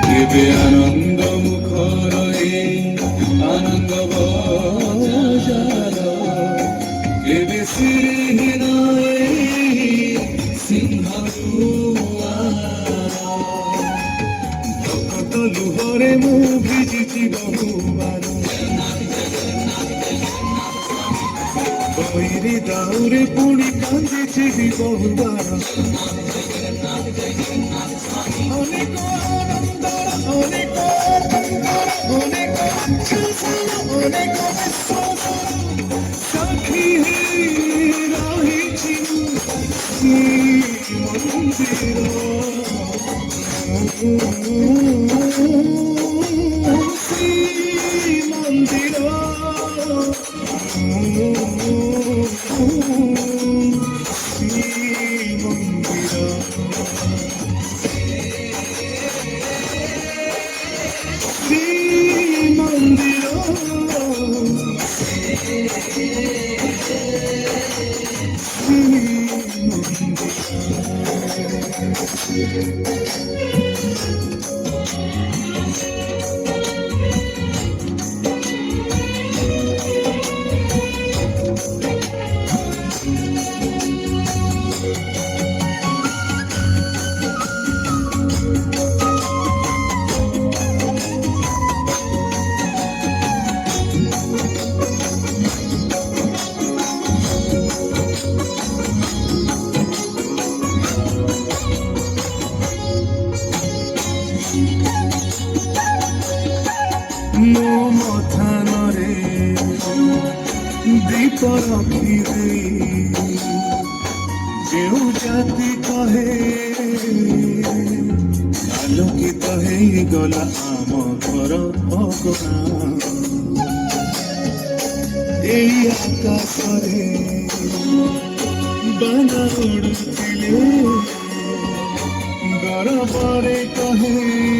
কেবে আনন্দ মুখর আনন্দ বজার কেবে শ্রীহীন ভক্ত লুহরে ମୁଁ ଭିଜିଛି ବହୁବାର ବୈରୀ ଦାଉରେ ପୁଣି କାନ୍ଦିଛି ବି ବହୁବାର ଅନେକ ଆନନ୍ଦର ଅନେକ ଅନେକ ଅନେକ ବିଶ୍ୱାସର ସାକ୍ଷୀ ରହିଛି ମନ୍ଦିର ମୋ ମଥାନରେ ଦୀପ ରଖିବେ ଯେଉଁ ଜାତି କହେ ଆଲୋକିତ ହେଇଗଲା ଆମ ଘର ଅଗଣା ଏଇ ଆକାଶରେ ବାନା ଉଡୁଥିଲେ ଗରବରେ କହେ